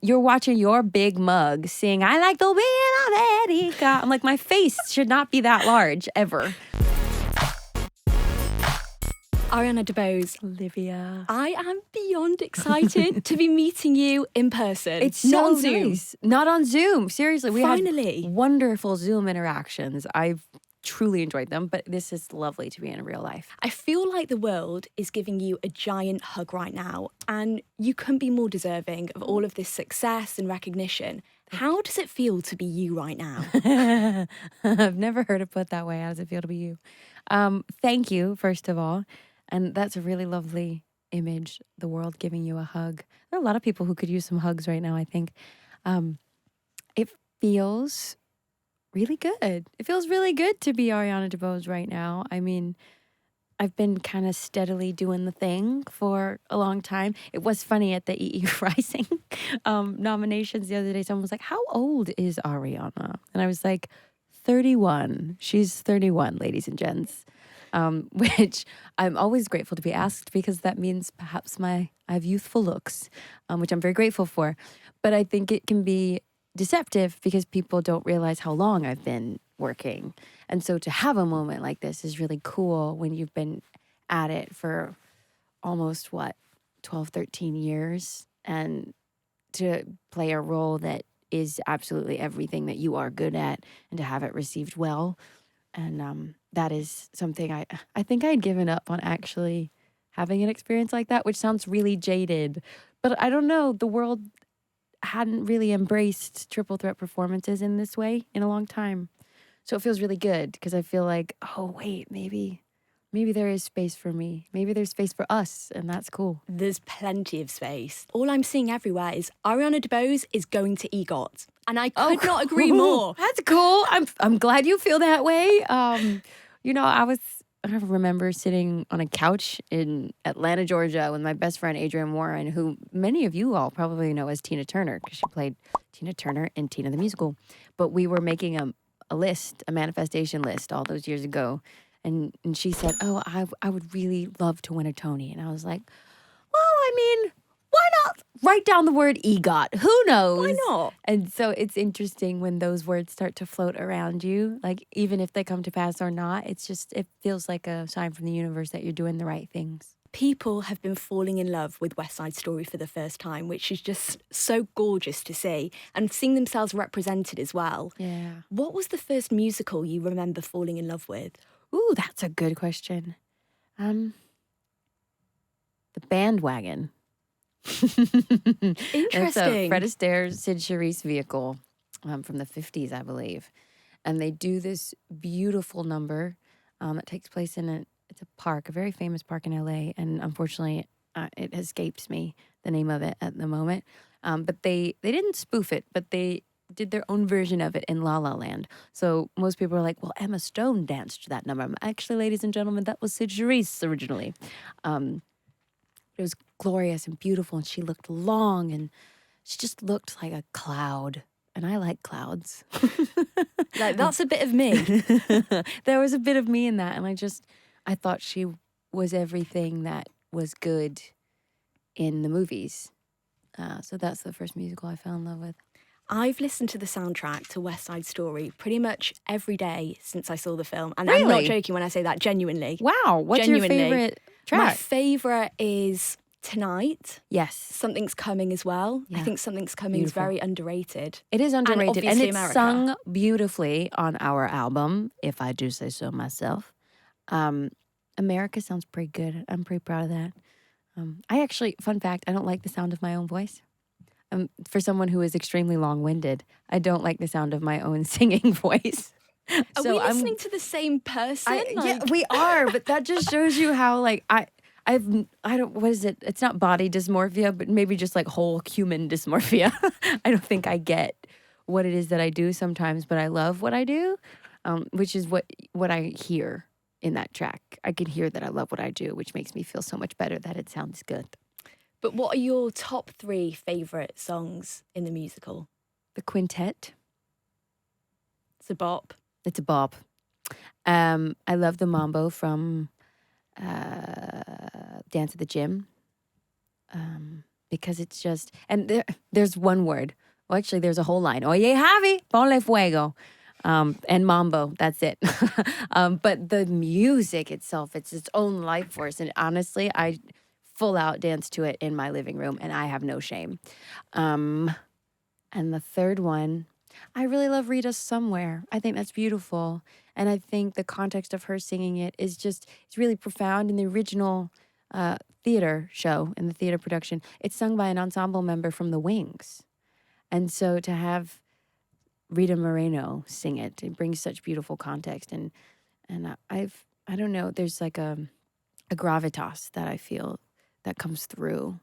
you're watching your big mug sing, I like the wind of Erica. I'm like, my face should not be that large ever. Ariana DeBose. Olivia. I am beyond excited to be meeting you in person. It's not so on Zoom. nice. Not on Zoom. Seriously, we Finally. had wonderful Zoom interactions. I've truly enjoyed them, but this is lovely to be in real life. I feel like the world is giving you a giant hug right now, and you couldn't be more deserving of all of this success and recognition. How does it feel to be you right now? I've never heard it put that way. How does it feel to be you? Thank you, first of all. And that's a really lovely image, the world giving you a hug. There are a lot of people who could use some hugs right now, I think. It feels really good. It feels really good to be Ariana DeBose right now. I mean, I've been kind of steadily doing the thing for a long time. It was funny at the EE Rising nominations the other day. Someone was like, how old is Ariana? And I was like, 31. She's 31, ladies and gents. Which I'm always grateful to be asked because that means perhaps I have youthful looks, which I'm very grateful for. But I think it can be deceptive because people don't realize how long I've been working. And so to have a moment like this is really cool when you've been at it for almost, 12, 13 years, and to play a role that is absolutely everything that you are good at and to have it received well. And that is something I think I had given up on actually having an experience like that, which sounds really jaded. But I don't know, the world hadn't really embraced triple threat performances in this way in a long time. So it feels really good because I feel like, oh, wait, maybe there is space for me. Maybe there's space for us, and that's cool. There's plenty of space. All I'm seeing everywhere is Ariana DeBose is going to EGOT. And I could not agree more. That's cool. I'm glad you feel that way. I remember sitting on a couch in Atlanta, Georgia, with my best friend Adrienne Warren, who many of you all probably know as Tina Turner, because she played Tina Turner in Tina the Musical. But we were making a list, a manifestation list, all those years ago, and she said, "Oh, I would really love to win a Tony," and I was like, "Well, I mean, why not write down the word EGOT? Who knows? Why not?" And so it's interesting when those words start to float around you, like even if they come to pass or not, it feels like a sign from the universe that you're doing the right things. People have been falling in love with West Side Story for the first time, which is just so gorgeous to see, and seeing themselves represented as well. Yeah. What was the first musical you remember falling in love with? Ooh, that's a good question. The Bandwagon. Interesting. It's a Fred Astaire, Sid Charisse vehicle from the 50s, I believe. And they do this beautiful number that takes place in it's a park, a very famous park in LA. And unfortunately, it escapes me the name of it at the moment. But they didn't spoof it, but they did their own version of it in La La Land. So most people are like, well, Emma Stone danced to that number. Actually, ladies and gentlemen, that was Sid Charisse originally. It was glorious and beautiful, and she looked long, and she just looked like a cloud. And I like clouds. Like, that's a bit of me. There was a bit of me in that, and I thought she was everything that was good in the movies. So that's the first musical I fell in love with. I've listened to the soundtrack to West Side Story pretty much every day since I saw the film. And Really? I'm not joking when I say that, genuinely. Wow, what's Genuinely. your favorite track? My favourite is Tonight. Yes. Something's Coming as well. Yeah. I think Something's Coming Beautiful. is very underrated. It is underrated, and obviously it's America. sung beautifully on our album, if I do say so myself. America sounds pretty good. I'm pretty proud of that. I actually, fun fact, I don't like the sound of my own voice. For someone who is extremely long-winded, I don't like the sound of my own singing voice. Are we listening to the same person? Yeah, we are, but that just shows you how, like, I don't, what is it? It's not body dysmorphia, but maybe just like whole human dysmorphia. I don't think I get what it is that I do sometimes, but I love what I do, which is what I hear in that track. I can hear that I love what I do, which makes me feel so much better that it sounds good. But what are your top 3 favourite songs in the musical? The Quintet. It's a bop. It's a bop. I love the mambo from Dance at the Gym. because it's just, and there's one word. Well, actually, there's a whole line. Oye, Javi, ponle fuego. And mambo, that's it. But the music itself, it's its own life force. And honestly, I full out dance to it in my living room, and I have no shame. And the third one, I really love Rita Somewhere. I think that's beautiful. And I think the context of her singing it is just, it's really profound. In the original theater show, in the theater production, it's sung by an ensemble member from The Wings. And so to have Rita Moreno sing it, it brings such beautiful context. And I don't know, there's like a gravitas that I feel that comes through,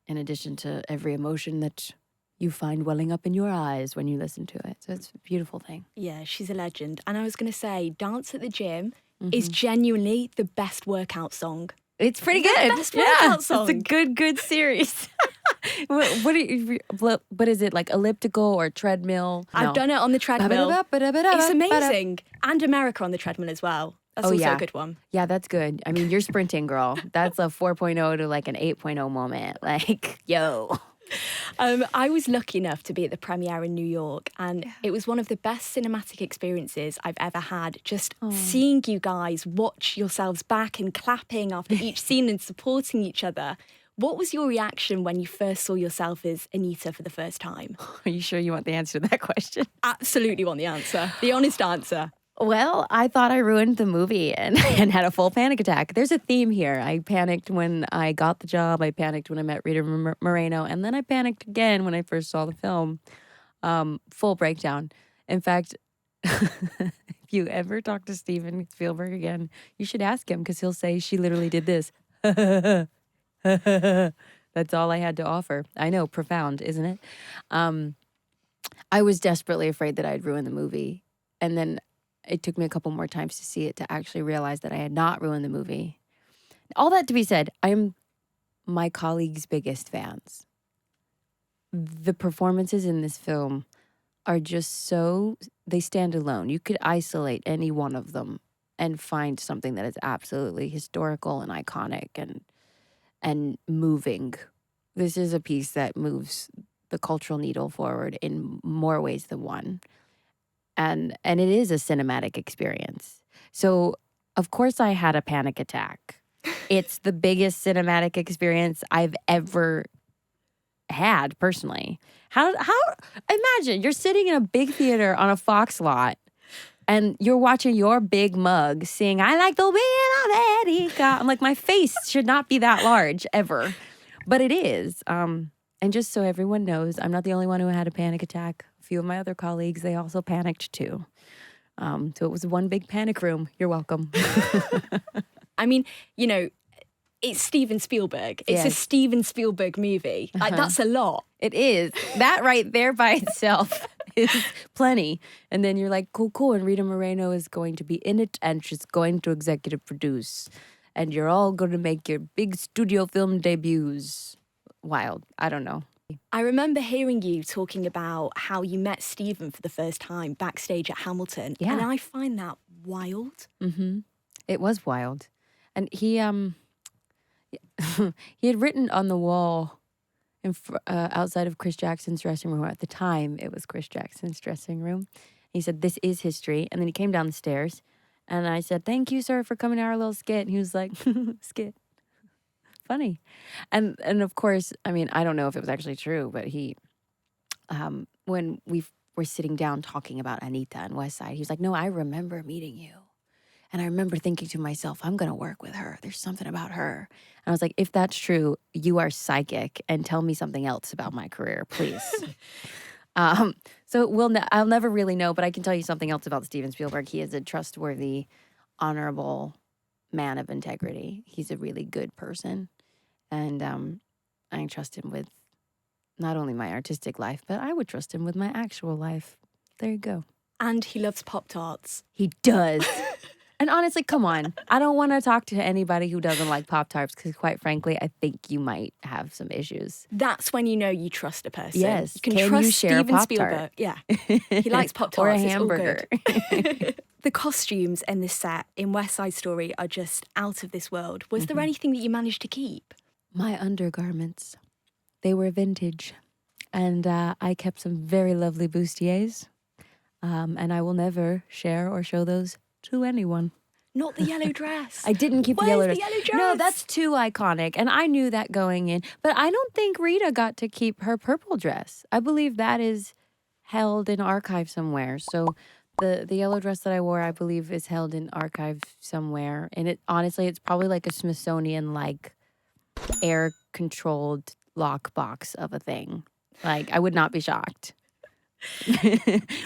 in addition to every emotion that you find welling up in your eyes when you listen to it. So it's a beautiful thing. Yeah, she's a legend. And I was going to say, Dance at the Gym is genuinely the best workout song. It's pretty The good. best workout song. It's a good series. What is it, like elliptical or treadmill? I've done it on the treadmill. It's amazing. And America on the treadmill as well. That's also a good one. Yeah, that's good. I mean, you're sprinting, girl. That's a 4.0 to like an 8.0 moment. Like, yo. I was lucky enough to be at the premiere in New York, and it was one of the best cinematic experiences I've ever had. Just seeing you guys watch yourselves back and clapping after each scene and supporting each other. What was your reaction when you first saw yourself as Anita for the first time? Are you sure you want the answer to that question? Absolutely want the answer. The honest answer. Well, I thought I ruined the movie and had a full panic attack. There's a theme here. I panicked when I got the job. I panicked when I met Rita Moreno. And then I panicked again when I first saw the film. Full breakdown. In fact, if you ever talk to Steven Spielberg again, you should ask him, because he'll say she literally did this. That's all I had to offer. I know, profound, isn't it? I was desperately afraid that I'd ruin the movie. And then it took me a couple more times to see it to actually realize that I had not ruined the movie. All that to be said, I'm my colleagues' biggest fans. The performances in this film are just so, they stand alone. You could isolate any one of them and find something that is absolutely historical and iconic and moving. This is a piece that moves the cultural needle forward in more ways than one. And it is a cinematic experience. So, of course, I had a panic attack. It's the biggest cinematic experience I've ever had, personally. How imagine you're sitting in a big theater on a Fox lot and you're watching your big mug sing, "I like the way America." I'm like, my face should not be that large ever. But it is. And just so everyone knows, I'm not the only one who had a panic attack. A few of my other colleagues, they also panicked too. So it was one big panic room. You're welcome. I mean, you know, it's Steven Spielberg. It's a Steven Spielberg movie. Like, that's a lot. It is. That right there by itself is plenty. And then you're like, cool. And Rita Moreno is going to be in it, and she's going to executive produce. And you're all going to make your big studio film debuts. Wild. I don't know. I remember hearing you talking about how you met Steven for the first time backstage at Hamilton. Yeah. And I find that wild. Mm-hmm. It was wild. And he he had written on the wall outside of Chris Jackson's dressing room. At the time, it was Chris Jackson's dressing room. He said, "This is history." And then he came down the stairs. And I said, "Thank you, sir, for coming to our little skit." And he was like, "Skit. Funny." And of course, I mean, I don't know if it was actually true, but he, when we were sitting down talking about Anita and West Side, he was like, "No, I remember meeting you. And I remember thinking to myself, I'm going to work with her. There's something about her." And I was like, "If that's true, you are psychic, and tell me something else about my career, please." So I'll never really know, but I can tell you something else about Steven Spielberg. He is a trustworthy, honorable man of integrity. He's a really good person. And I trust him with not only my artistic life, but I would trust him with my actual life. There you go. And he loves Pop-Tarts. He does. And honestly, come on. I don't want to talk to anybody who doesn't like Pop-Tarts, because quite frankly, I think you might have some issues. That's when you know you trust a person. Yes. You can trust you share Steven a Pop-Tart? Spielberg. Yeah. He likes Pop-Tarts. Or a It's all hamburger. good. The costumes in this set in West Side Story are just out of this world. Was there anything that you managed to keep? My undergarments, they were vintage. And I kept some very lovely bustiers. And I will never share or show those to anyone. Not the yellow dress. I didn't keep the Where's yellow the dress. yellow dress? No, that's too iconic. And I knew that going in. But I don't think Rita got to keep her purple dress. I believe that is held in archive somewhere. So the yellow dress that I wore, I believe, is held in archive somewhere. And it honestly, it's probably like a Smithsonian, like air controlled lockbox of a thing. Like, I would not be shocked.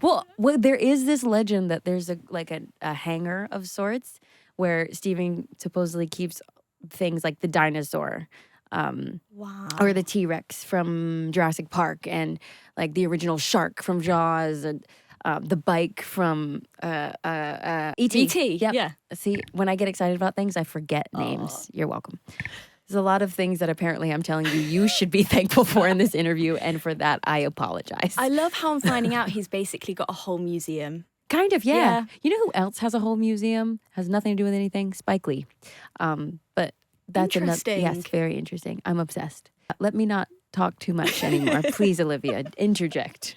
well, there is this legend that there's a hangar of sorts where Stephen supposedly keeps things like the dinosaur, Wow. or the T-Rex from Jurassic Park, and like the original shark from Jaws, and the bike from E.T. E.T., Yep. yeah. See, when I get excited about things, I forget names. You're welcome. There's a lot of things that apparently I'm telling you should be thankful for in this interview, and for that, I apologize. I love how I'm finding out he's basically got a whole museum. Kind of, yeah. Yeah. You know who else has a whole museum? Has nothing to do with anything? Spike Lee. But that's another. Interesting. Yes, very interesting. I'm obsessed. Let me not talk too much anymore. Please, Olivia, interject.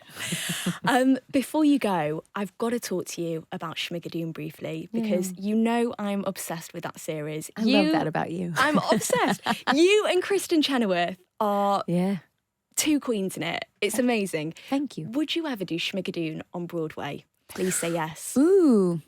Before you go, I've got to talk to you about Schmigadoon briefly, because you know I'm obsessed with that series. I love that about you. I'm obsessed. You and Kristen Chenoweth are Yeah. two queens in it. It's amazing. Thank you. Would you ever do Schmigadoon on Broadway? Please say yes. Ooh,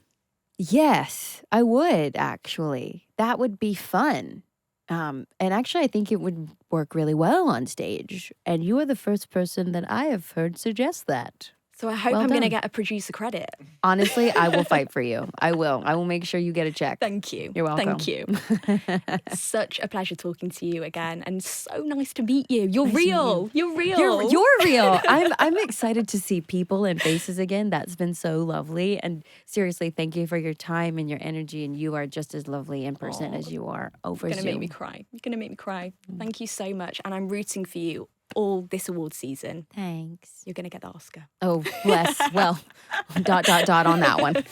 yes, I would actually. That would be fun. And actually, I think it would work really well on stage. And you are the first person that I have heard suggest that. So I hope Well I'm going to done. get a producer credit. Honestly, I will fight for you. I will. I will make sure you get a check. Thank you. You're welcome. Thank you. Such a pleasure talking to you again, and so nice to meet you. You're Nice to meet real. You're real. You're real. I'm excited to see people and faces again. That's been so lovely. And seriously, thank you for your time and your energy. And you are just as lovely in person as you are over You're going to make me Zoom. cry. You're going to make me cry. Thank you so much. And I'm rooting for you all this award season. Thanks. You're going to get the Oscar. Oh, bless. Well, ... on that one.